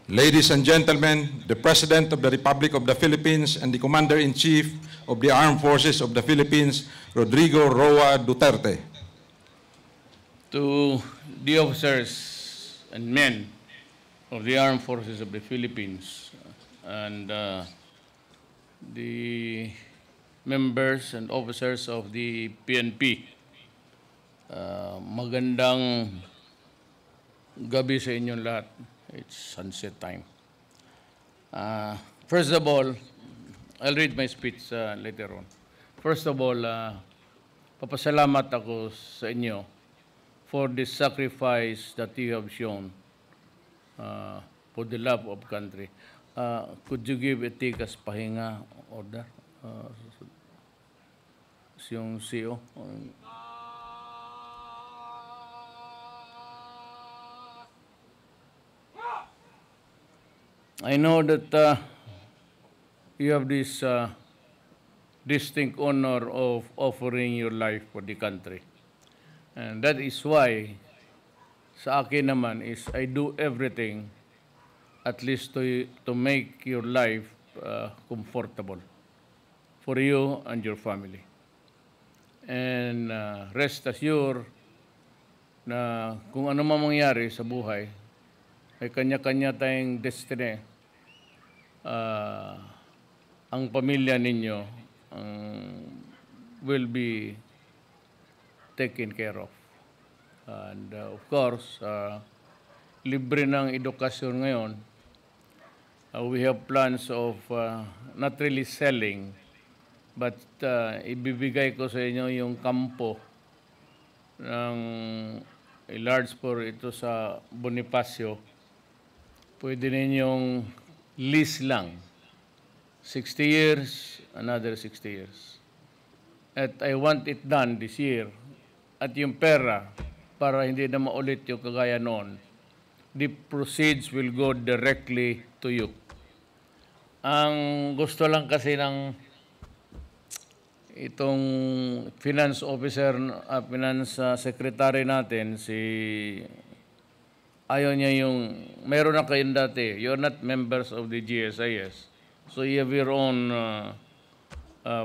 Ladies and gentlemen, the President of the Republic of the Philippines and the Commander-in-Chief of the Armed Forces of the Philippines, Rodrigo Roa Duterte. To the officers and men of the Armed Forces of the Philippines and the members and officers of the PNP, magandang gabi sa inyong lahat. It's sunset time. First of all, I'll read my speech later on. First of all, papasalamat ako sa inyo for the sacrifice that you have shown for the love of country. Could you give Etikas pahinga order? Yung CEO. I know that you have this distinct honor of offering your life for the country. And that is why sa akin naman is I do everything at least to make your life comfortable for you and your family. And rest assured na kung ano man mangyari sa buhay, ay kanya-kanya tayong destiny. Ang pamilya ninyo will be taken care of. And of course, libre ng edukasyon ngayon. We have plans of not really selling, but ibibigay ko sa inyo yung kampo ng a large for ito sa Bonifacio. Pwede ninyong lease lang. 60 years, another 60 years. At I want it done this year. At yung pera, para hindi na maulit yung kagaya noon, the proceeds will go directly to you. Ang gusto lang kasi ng itong finance officer, finance secretary natin, ayaw niya yung, meron na kayong dati, you're not members of the GSIS. So you have your own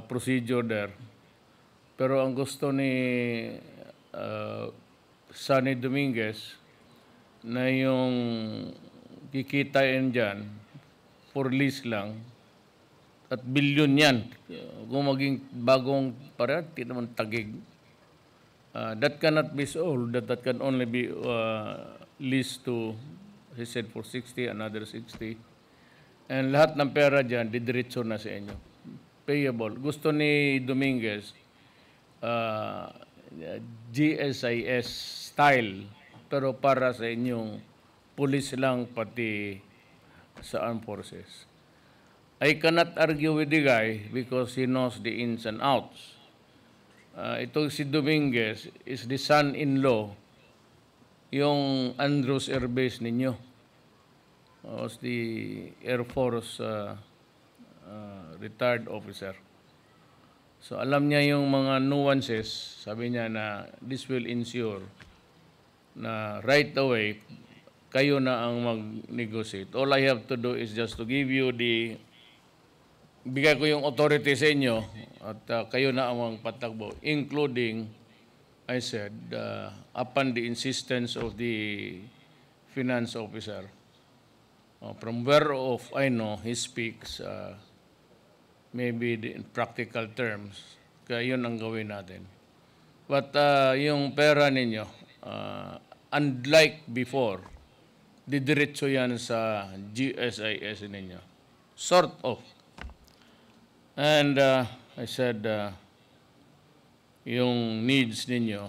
procedure there. Pero ang gusto ni Sunny Dominguez na yung kikitain dyan for lease lang at bilyon yan. Kung maging bagong pareha, di naman tagig. That cannot be sold, that can only be leased to, he said, for 60, another 60. And lahat ng pera dyan, didiretso na sa inyo. Payable. Gusto ni Dominguez, GSIS style, pero para sa inyong police lang, pati sa armed forces. I cannot argue with the guy because he knows the ins and outs. Ito si Dominguez is the son-in-law yung Andrews Air Base ninyo. Was the Air Force retired officer. So alam niya yung mga nuances, sabi niya na this will ensure na right away kayo na ang mag-negotiate. All I have to do is just to give you bigay ko yung authority sa inyo at kayo na ang magpatakbo, including I said, upon the insistence of the finance officer, from whereof I know he speaks, maybe in practical terms, kaya yun ang gawin natin. But yung pera ninyo, unlike before, didiretso yan sa GSIS ninyo. Sort of. And I said, yung needs ninyo,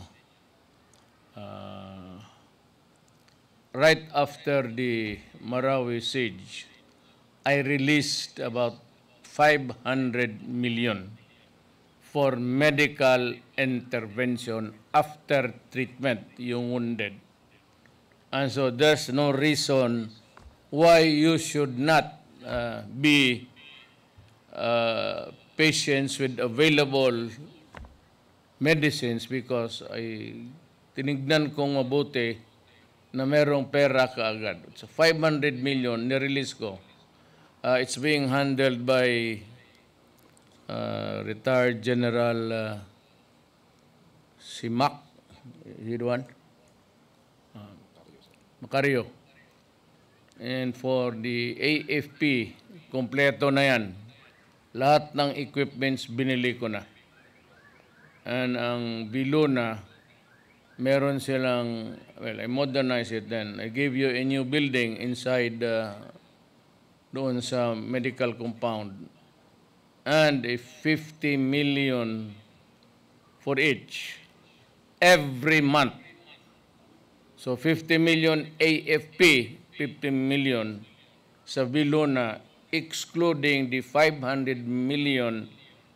right after the Marawi siege, I released about 500 million for medical intervention after treatment, yung wounded. And so there's no reason why you should not be patients with available medicines because tinignan kong mabuti na merong pera kaagad. So 500 million nirelease ko. It's being handled by retired General si Mac, is it one? Macario. And for the AFP, kompleto na yan. Lahat ng equipments binili ko na. And ang Viluna, meron silang, well, I modernized it then. I gave you a new building inside doon sa medical compound. And a 50 million for each every month. So 50 million AFP, 50 million sa Viluna, excluding the 500 million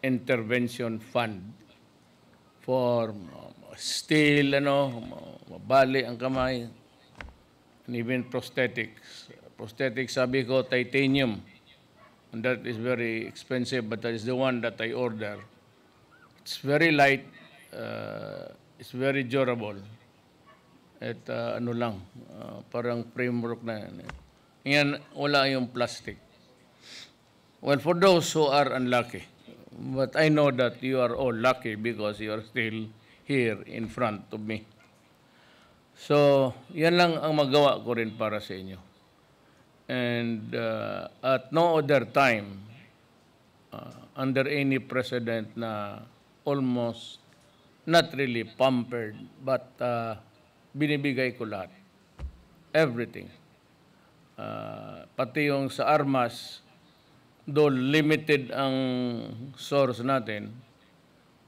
intervention fund for steel, mabali ang kamay, and even prosthetics. Prosthetics, sabi ko, titanium. And that is very expensive, but that is the one that I order. It's very light, it's very durable. At parang framework na yan. Yan, wala yung plastic. Well, for those who are unlucky, but I know that you are all lucky because you are still here in front of me. So, yan lang ang magawa ko rin para sa inyo. And at no other time, under any president na almost not really pampered, but binibigay ko lahat. Everything. Pati yung sa armas, though limited ang source natin,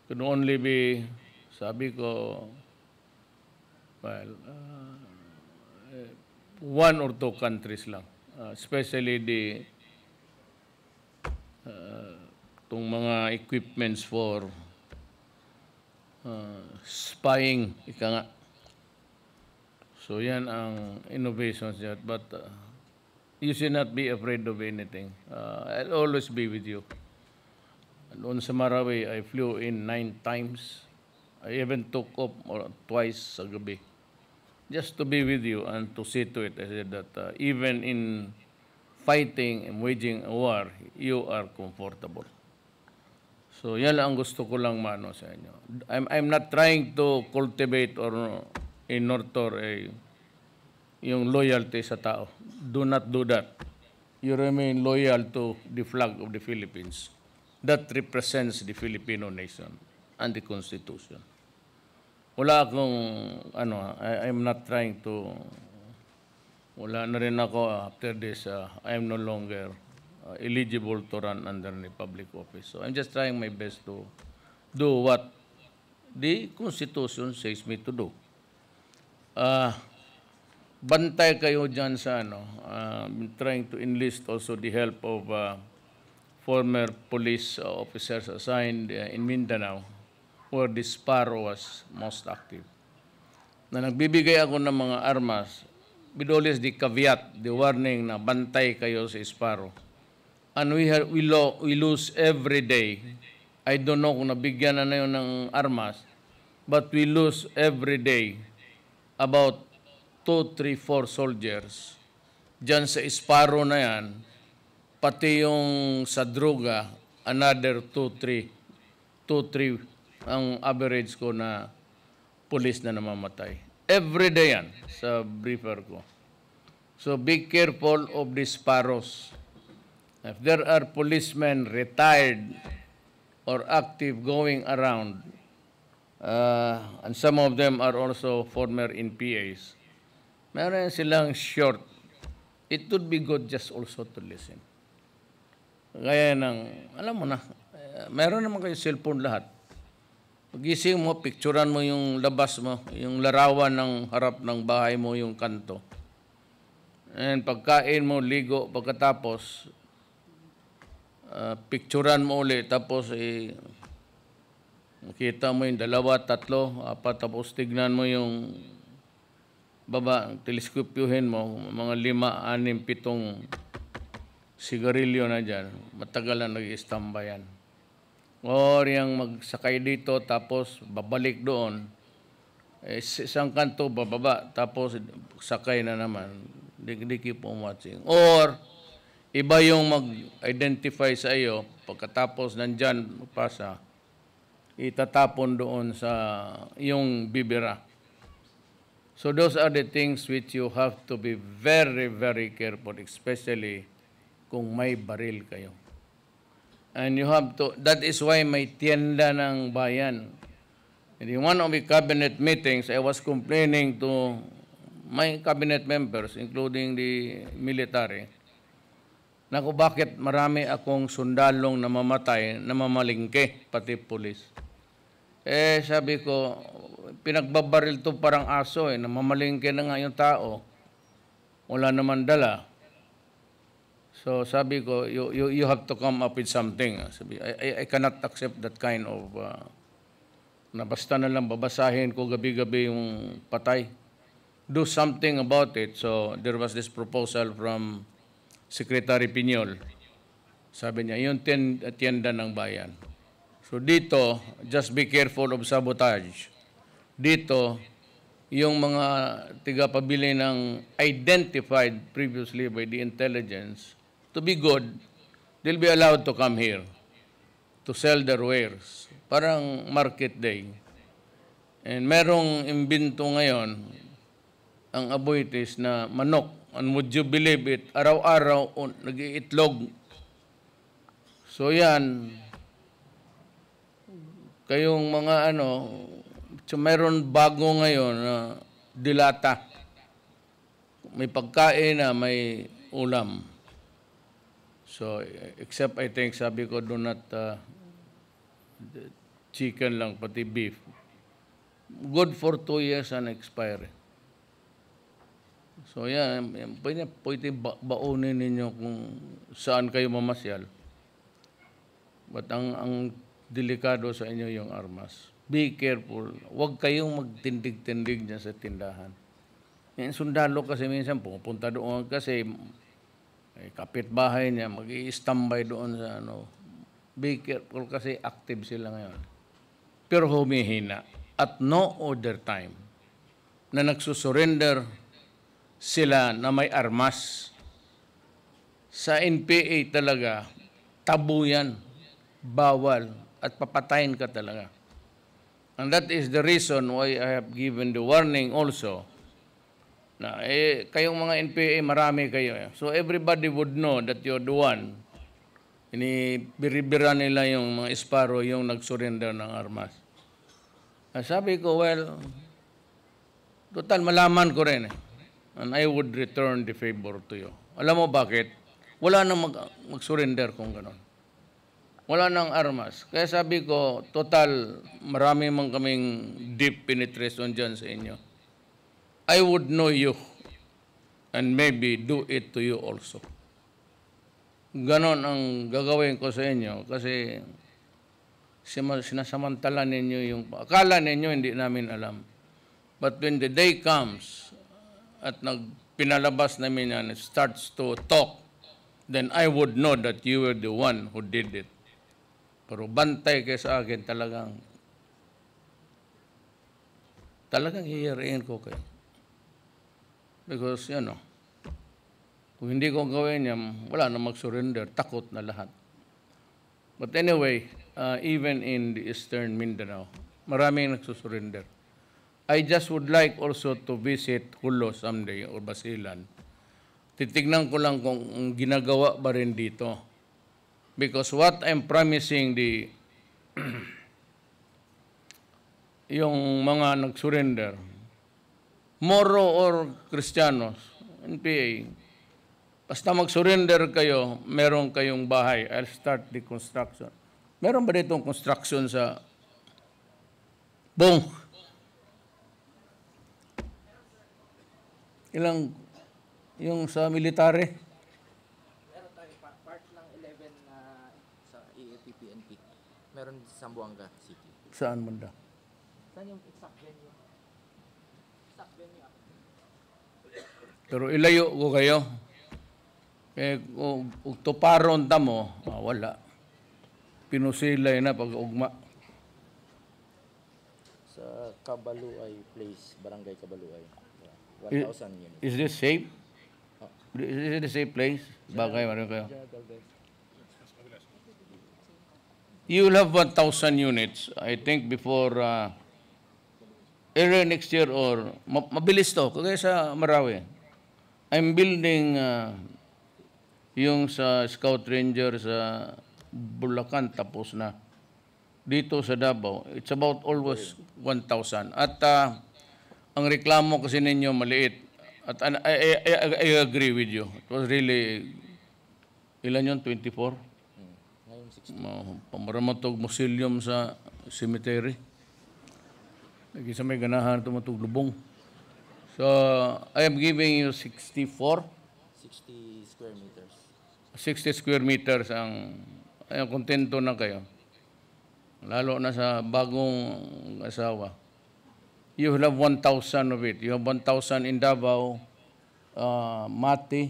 could only be, sabi ko, well, one or two countries lang. Especially itong mga equipments for spying, ika nga. So yan ang innovations yet. But you should not be afraid of anything. I'll always be with you. Doon sa Marawi, I flew in 9 times. I even took off twice sa gabi. Just to be with you and to see to it, I said that even in fighting and waging a war, you are comfortable. So yan lang ang gusto ko lang mano sa inyo. I'm not trying to cultivate or nurture yung loyalty sa tao. Do not do that. You remain loyal to the flag of the Philippines. That represents the Filipino nation and the Constitution. Wala akong, I'm not trying to, wala na rin ako after this, I'm no longer eligible to run under the public office. So I'm just trying my best to do what the Constitution says me to do. Bantay kayo dyan sa I'm trying to enlist also the help of former police officers assigned in Mindanao, where the Sparrow was most active. Na nagbibigay ako ng mga armas, with always the caveat, the warning na bantay kayo sa Sparrow. And we lose every day. I don't know kung nabigyan na yun ng armas, but we lose every day about 2, 3, 4 soldiers. Diyan sa Sparrow na yan, pati yung sa droga, another 2, 3 ang average ko na police na namamatay. Every day yan sa briefer ko. So be careful of the Sparrows. If there are policemen retired or active going around, and some of them are also former NPAs, meron silang short. It would be good just also to listen. Gaya ng, alam mo na, meron naman kayo cellphone lahat. Pagising mo, picturean mo yung labas mo, yung larawan ng harap ng bahay mo, yung kanto. And pagkain mo, ligo, pagkatapos, picturean mo ulit, tapos makita mo yung 2, 3, 4, tapos tignan mo yung baba, teleskopyuhin mo, mga 5, 6, 7 sigarilyo na dyan, matagal na nag-istamba yan. Or yung magsakay dito, tapos babalik doon, Isang kanto bababa, tapos sakay na naman. They keep on watching. Or, iba yung mag-identify sa iyo, pagkatapos nandyan, pasa, itatapon doon sa yung bibira. So those are the things which you have to be very, very careful, especially kung may baril kayo. And you have to, that is why may tienda ng bayan. In one of the cabinet meetings, I was complaining to my cabinet members, including the military, na kung bakit marami akong sundalong namamatay, namamalingke, pati pulis. Sabi ko, pinagbabaril to parang aso, namamalingke na nga yung tao. Wala naman dala. So sabi ko, you have to come up with something. Sabi, I cannot accept that kind of, na basta na lang babasahin ko gabi-gabi yung patay. Do something about it. So there was this proposal from Secretary Piñol. Sabi niya, yung tienda ng bayan. So dito, just be careful of sabotage. Dito, yung mga tigapabili ng identified previously by the intelligence to be good, they'll be allowed to come here to sell their wares. Parang market day. And merong imbento ngayon, ang aboitis na manok. And would you believe it? Araw-araw, nag-iitlog. So yan, kayong mga meron bago ngayon na dilata. May pagkain na may ulam. So, except I think, sabi ko, do not chicken lang, pati beef. Good for 2 years and expiry. So, yan, pwede baunin ninyo kung saan kayo mamasyal. But ang delikado sa inyo yung armas. Be careful. Huwag kayong magtindig-tindig dyan sa tindahan. Yung sundalo kasi minsan pupunta doon kasi kapitbahay niya, mag-i-standby doon sa Be careful kasi active sila ngayon. Pero humihina. At no other time na nagsusurrender sila na may armas. Sa NPA talaga, tabu yan. Bawal. At papatayin ka talaga. And that is the reason why I have given the warning also na kayong mga NPA, marami kayo. So everybody would know that you're the one. Inibiribira nila yung mga Sparrow yung nag-surrender ng armas. Sabi ko, well, total malaman ko rin. And I would return the favor to you. Alam mo bakit? Wala nang mag-surrender kung gano'n. Wala nang armas. Kaya sabi ko, total, marami man kaming deep penetration dyan sa inyo. I would know you and maybe do it to you also. Ganon ang gagawin ko sa inyo kasi sinasamantala ninyo yung, akala ninyo hindi namin alam. But when the day comes at pinalabas namin yan, it starts to talk, then I would know that you were the one who did it. Pero bantay kayo sa akin, talagang hihirain ko kayo. Because, kung hindi ko gawin yan, wala na mag-surrender, takot na lahat. But anyway, even in the Eastern Mindanao, maraming nagsusurrender. I just would like also to visit Hulo someday or Basilan. Titignan ko lang kung ginagawa ba rin dito. Because what I'm promising yung mga nag-surrender, Moro or Kristiyanos, NPA, basta mag-surrender kayo, meron kayong bahay, I'll start the construction. Meron ba ditong construction sa Bong? Ilang, yung sa military? Meron tayo part ng 11 sa EAPPNP. Meron sa Zamboanga City. Saan banda? Saan yung exact venue? Exact venue. Pero ilayo ko kayo. Kung tuparon tamo, wala. Pinusilay na pag-ugma. So, Sa Cabaluay Place, Barangay Cabaluay. I- 1,000 units. Is this safe? Is it a safe place? Bagay, mario kayo. You will have 1,000 units, I think, before early next year or mabilis to, kagaya sa Marawi. I'm building yung sa Scout Ranger sa Bulacan, tapos na. Dito sa Davao, it's about always 1,000. At ang reklamo kasi ninyo maliit. At I agree with you. It was really, ilan yun, 24? Ngayon 60. Pamaramatog museum sa cemetery. Lagi sa may ganahan tumatog lubong. So, I am giving you 64. 60 square meters. 60 square meters ang kontento na kayo. Lalo na sa bagong asawa. You will have 1,000 of it. You have 1,000 in Davao, Mati,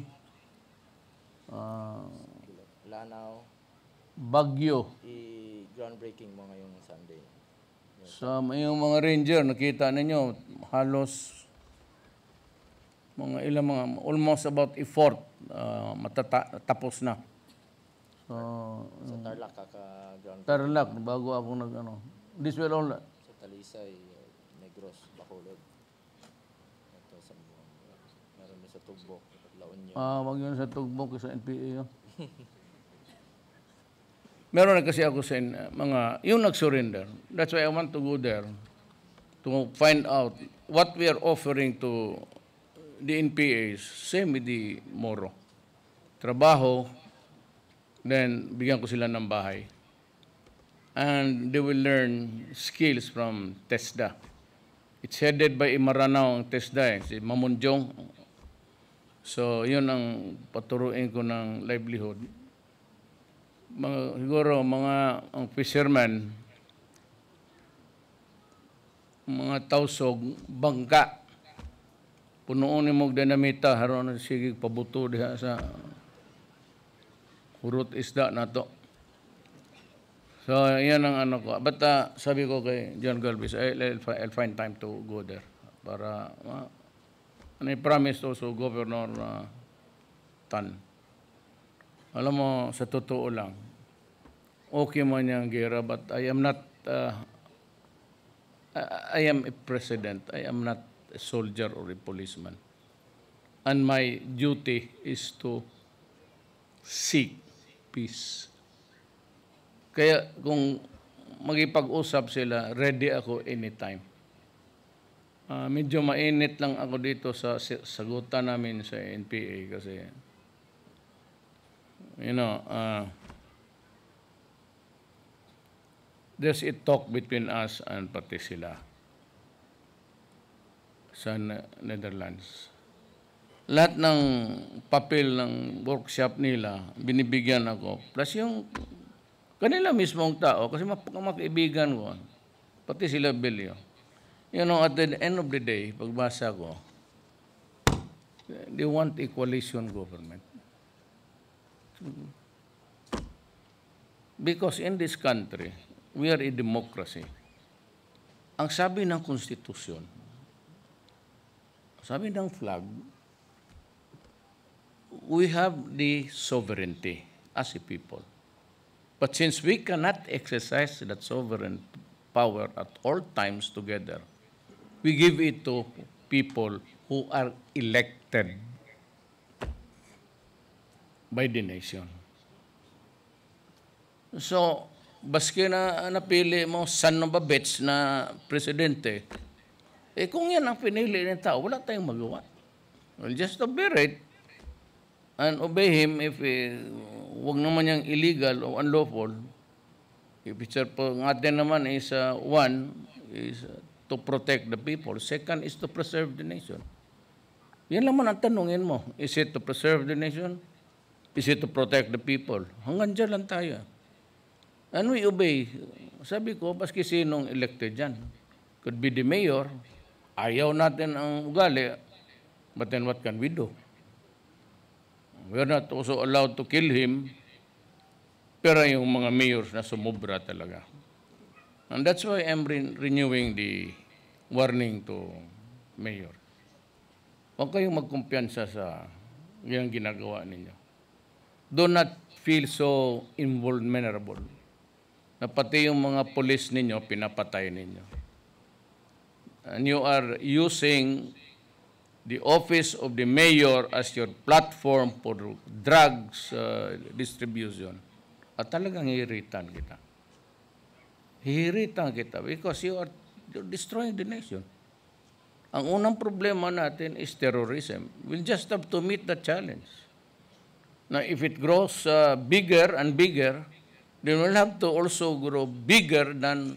Lanao, Baguio. i-groundbreaking mo ngayong Sunday. Sa yung mga ranger, nakita ninyo, halos almost about a-fourth matatapos na. So, Sa Tarlac, kaka-ground. Tarlac, bago ako this will all, Sa Talisay, Negros, Bacolod. Ito sa meron din sa Tugbok, La Union. wag yun sa tugbok sa NPA. Meron na kasi ako sa yung nag-surrender. That's why I want to go there to find out what we are offering to the NPAs. Same with the Moro. Trabaho, then bigyan ko sila ng bahay. And they will learn skills from TESDA. It's headed by Imaranao ang TESDA, si Mamunjong. So, yun ang paturuin ko ng livelihood. Siguro, ang fisherman, mga tausog, bangka, punuon mo dinamita, haron sige pabuto diha sa urot isda na to. So, yan ang ko. But sabi ko kay John Galvez, I'll find time to go there. Para, I promised also Governor Tan. Alam mo, sa totoo lang, okay man yung gera, but I am not, I am a president. I am not a soldier or a policeman. And my duty is to seek peace. Kaya kung magipag-usap sila, ready ako anytime. Medyo mainit lang ako dito sa sagutan namin sa NPA kasi there's a talk between us and pati sila sa Netherlands. Lahat ng papel ng workshop nila, binibigyan ako. Plus yung kanila mismong tao, kasi makaibigan ko, pati sila Belio. At the end of the day, pagbasa ko, they want a coalition government. Because in this country, we are a democracy. Ang sabi ng konstitusyon, sabi ng flag, we have the sovereignty as a people. But since we cannot exercise that sovereign power at all times together, we give it to people who are elected by the nation. So, baski na napili mo son of a bitch na presidente, kung yan ang pinili ng tao, wala tayong magawa. Well, just obey it and obey him if wag naman yung illegal o unlawful. If it's ngatin naman is one, is to protect the people. Second is to preserve the nation. Yan naman ang tanungin mo. Is it to preserve the nation? Is it to protect the people? Hanggang dyan lang tayo. And we obey. Sabi ko, baski sinong elected dyan. Could be the mayor. Ayaw natin ang ugali. But then what can we do? We're not also allowed to kill him. Pero yung mga mayors na sumubra talaga. And that's why I'm renewing the warning to Mayor. Huwag kayong magkumpiyansa sa yung ginagawa ninyo. Do not feel so invulnerable na pati yung mga pulis ninyo, pinapatay ninyo. And you are using the office of the mayor as your platform for drugs distribution. At talagang hihiritan kita. Hihiritan kita because you're destroying the nation. Ang unang problema natin is terrorism. We'll just have to meet the challenge. Now, if it grows bigger and bigger, then we'll have to also grow bigger than,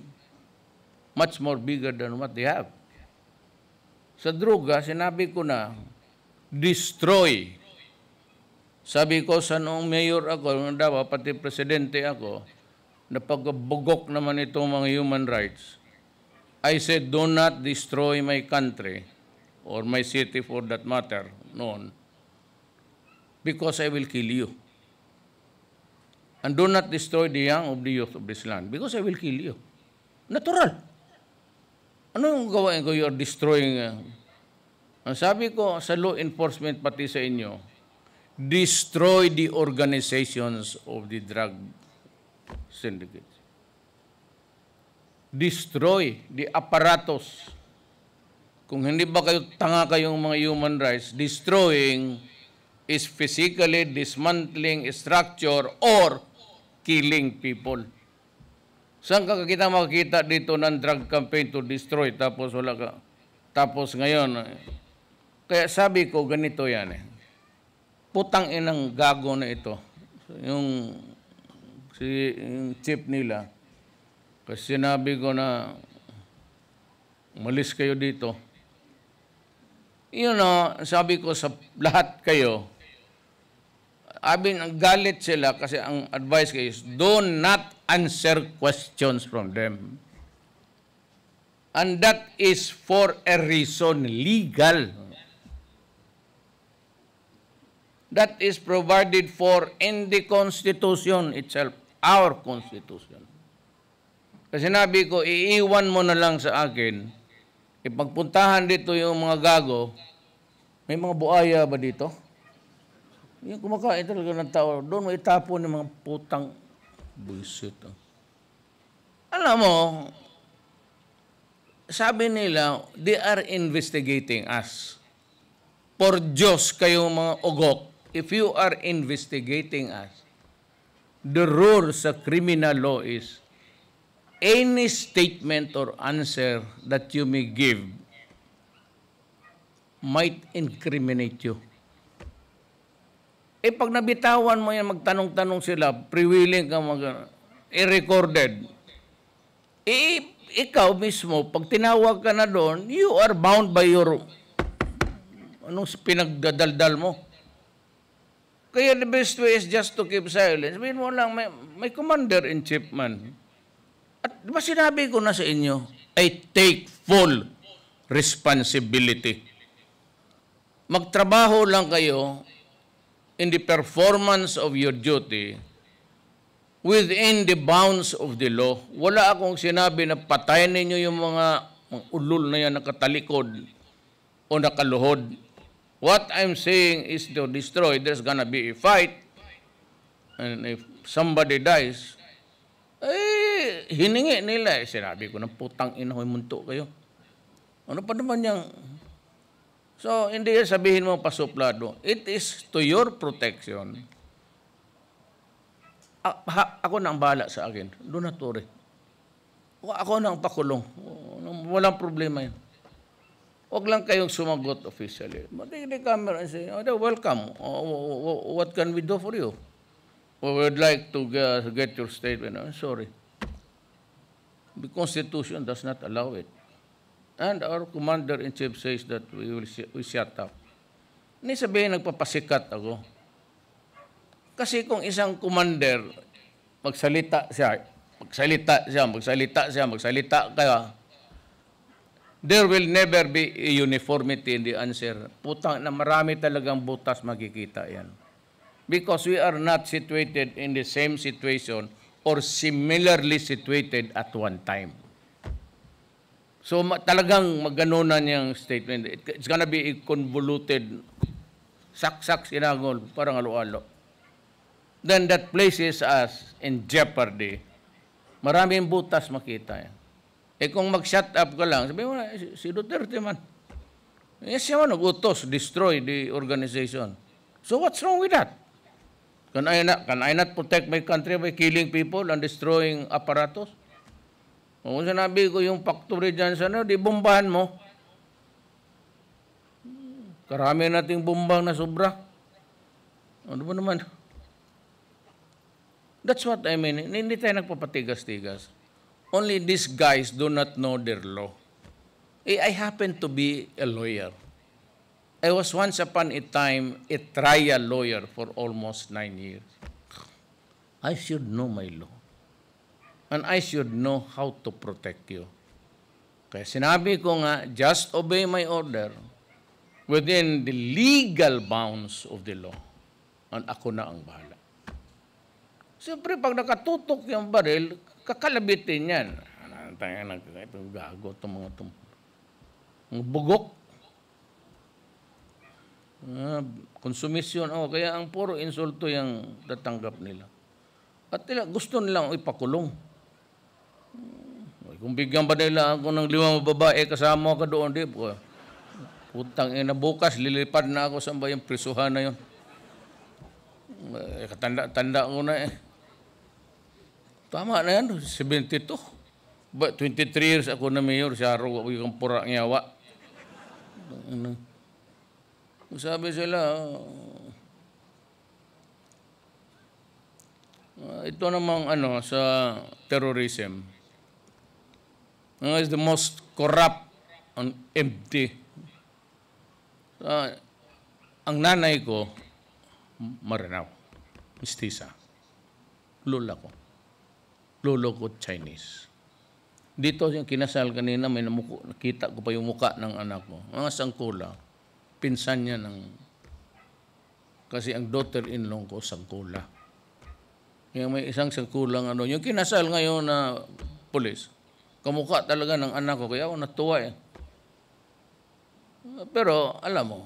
much more bigger than what they have. Sa droga, sinabi ko na, destroy. Sabi ko sa noong mayor ako, pati presidente ako, na pagbugok naman itong mga human rights, I said, do not destroy my country or my city for that matter, noon, because I will kill you. And do not destroy the young of the youth of this land, because I will kill you. Natural. Ano yung gawain ko? You are destroying. Ang sabi ko sa law enforcement pati sa inyo, destroy the organizations of the drug syndicates. Destroy the apparatus. Kung hindi ba kayo tanga kayong mga human rights, destroying is physically dismantling a structure or killing people. Saan ka kita makikita dito ng drug campaign to destroy tapos wala ka? Tapos ngayon, kaya sabi ko ganito yan Putang inang gago na ito. Yung chief nila, kasi sinabi ko na umalis kayo dito. Sabi ko sa lahat kayo, galit sila kasi ang advice ko is, do not answer questions from them. And that is for a reason legal. That is provided for in the Constitution itself, our Constitution. Kasi sinabi ko, iiwan mo na lang sa akin, ipagpuntahan dito yung mga gago, may mga buaya ba dito? Yung kumakain talaga ng tao, doon mo itapon ng mga putang bullshit. Alam mo, sabi nila, they are investigating us. For Diyos kayong mga ugok, if you are investigating us, the rule sa criminal law is, any statement or answer that you may give might incriminate you. Pag nabitawan mo yan, magtanong-tanong sila, pre-willing ka i-recorded. Ikaw mismo, pag tinawag ka na doon, you are bound by your pinagdadaldal mo. Kaya the best way is just to keep silence. Sabihin mo lang, may commander-in-chief man. At diba sinabi ko na sa inyo, I take full responsibility. Magtrabaho lang kayo in the performance of your duty within the bounds of the law. Wala akong sinabi na patayin ninyo yung mga ulol na yan nakatalikod o nakaluhod. What I'm saying is to destroy. There's gonna be a fight. And if somebody dies, hiningi nila. Sinabi ko ng putang ina, munto kayo. Ano pa naman yung... So, hindi sabihin mo pasuplado. It is to your protection. Ako na ang bahala sa akin. Doon na tore. Ako na ang pakulong. Walang problema yun. Huwag lang kayong sumagot officially. But the camera and say, welcome. What can we do for you? We would like to get your statement. Sorry. The Constitution does not allow it. And our commander-in-chief says that we shut up. Hindi sabihin nagpapasikat ako. Kasi kung isang commander, magsalita kaya, there will never be a uniformity in the answer. Putang na marami talagang butas makikita yan. Because we are not situated in the same situation or similarly situated at one time. So talagang maganunan yung statement. It's gonna be a convoluted, saksak sinagol, parang alo-alo. Then that places us in jeopardy. Maraming butas makita yan. Kung mag-shut up ka lang, sabi mo, si Duterte man. Yes, siya man nag-utos, destroy the organization. So what's wrong with that? Can I not protect my country by killing people and destroying apparatus? Kung sinabi ko yung factory dyan sa di bombahan mo. Karami nating bombang na sobra. Ano ba naman? That's what I mean. Hindi tayo nagpapatigas-tigas. Only these guys do not know their law. I happen to be a lawyer. I was once upon a time a trial lawyer for almost 9 years. I should know my law. And I should know how to protect you. Kaya sinabi ko nga, just obey my order within the legal bounds of the law. And ako na ang bahala. Siyempre, pag nakatutok yung baril, kakalabitin yan. Itong gago, itong mga itong bugok. Konsumisyon. Kaya ang puro insulto yung tatanggap nila. At gusto nilang ipakulong. Kung bigyan ba nila ako ng 5 babae, kasama ka doon, di po. Putang ina, bukas, lilipad na ako sa yung prisuhan na yun. Tanda ko na eh. Tama na yan, 72. But 23 years ako na mayor, siya araw ako yung pura ngiyawa. Sabi sila, ito namang sa terrorism. Is the most corrupt and empty. Ang nanay ko, Maranao, mestiza. Lolo ko Chinese. Dito yung kinasal kanina, may nakita ko pa yung muka ng anak ko. Mga sangkula, pinsan niya kasi ang daughter-in-law ko, sangkula. Yung may isang sangkulang yung kinasal ngayon na pulis, kamukha talaga ng anak ko, kaya ako natuwa eh. Pero, alam mo,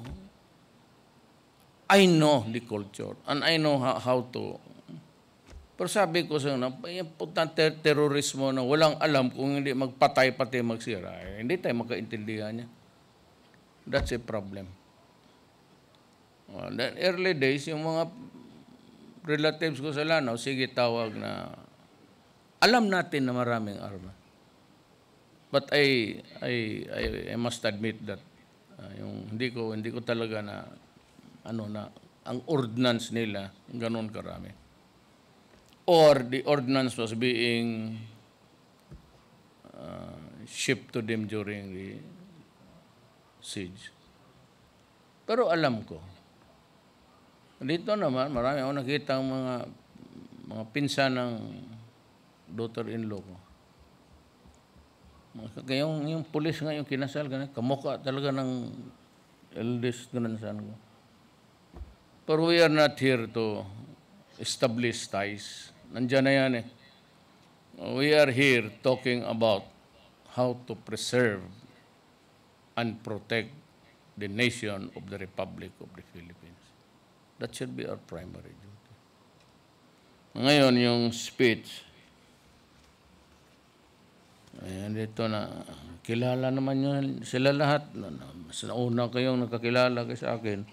I know the culture and I know how to. Pero sabi ko sa yung terorismo na walang alam kung hindi magpatay pati magsira, hindi tayo magkaintindihan niya. That's a problem. Then early days, yung mga relatives ko sa Lanao, sige tawag na alam natin na maraming arma. But I must admit that yung hindi ko talaga na ang ordnance nila ganun karami. Or the ordnance was being shipped to them during the siege. Pero alam ko, dito naman marami ako nakita ang mga pinsan ng daughter-in-law ko. Kaya yung pulis nga yung kinasal, kamukha talaga ng eldest grandson ko. But we are not here to establish ties. Nandiyan na yan eh. We are here talking about how to preserve and protect the nation of the Republic of the Philippines. That should be our primary duty. Ngayon, yung speech, ayan, dito na, kilala naman yun sila lahat. Sa una kayong nakakilala kay sa akin.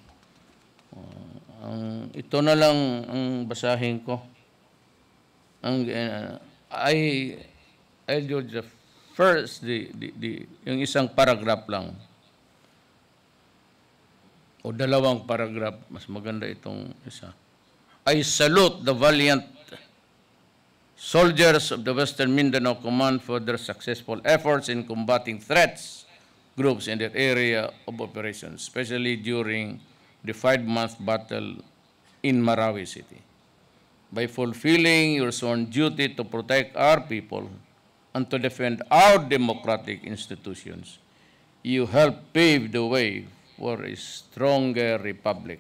Ito na lang ang basahin ko. I'll do the first, yung isang paragraph lang. O 2 paragraph, mas maganda itong isa. I salute the valiant soldiers of the Western Mindanao Command for their successful efforts in combating threats groups in their area of operations, especially during the 5-month battle in Marawi City. By fulfilling your sworn duty to protect our people and to defend our democratic institutions, you help pave the way for a stronger republic.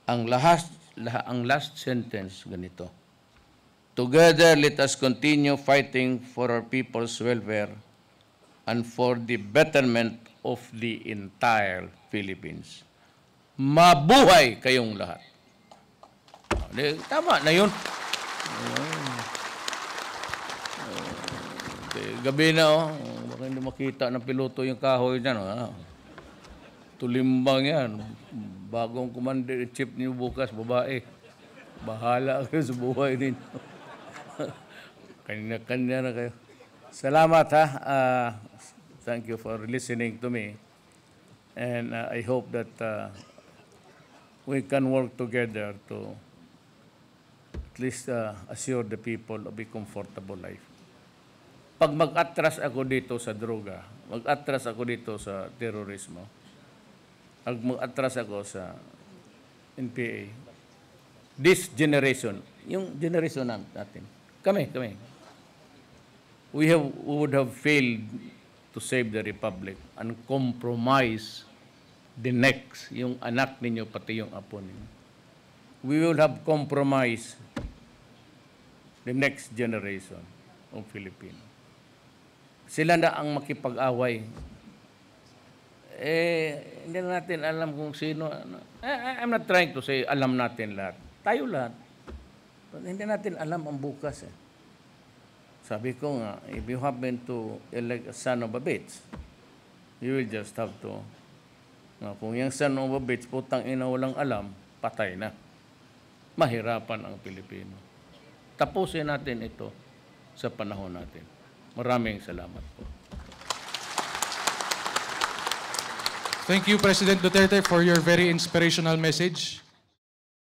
Ang last sentence ganito. Together, let us continue fighting for our people's welfare and for the betterment of the entire Philippines. Mabuhay kayong lahat. Tama na yun. Gabi na, baka hindi makita ng piloto yung kahoy dyan. Tulimbang yan. Bagong commander-in-chief niyo bukas, babae. Bahala kayo sa buhay ninyo. Kanya-kanya na kayo. Salamat ha. Thank you for listening to me. And I hope that we can work together to at least assure the people of a comfortable life. Pag mag-atras ako dito sa droga, mag-atras ako dito sa terorismo, pag mag-atras ako sa NPA, this generation, yung generation natin, kami, we would have failed to save the Republic and compromise the next, yung anak ninyo, pati yung apo ninyo. We will have compromised the next generation of Filipino. Sila na ang makipag-away. Hindi natin alam kung sino. I'm not trying to say alam natin lahat. Tayo lahat. But hindi natin alam ang bukas. Sabi ko nga, if you happen to elect a son of a bitch, you will just have to, kung yung son of a bitch, putang ina walang alam, patay na. Mahirapan ang Pilipino. Tapusin natin ito sa panahon natin. Maraming salamat po. Thank you, President Duterte, for your very inspirational message.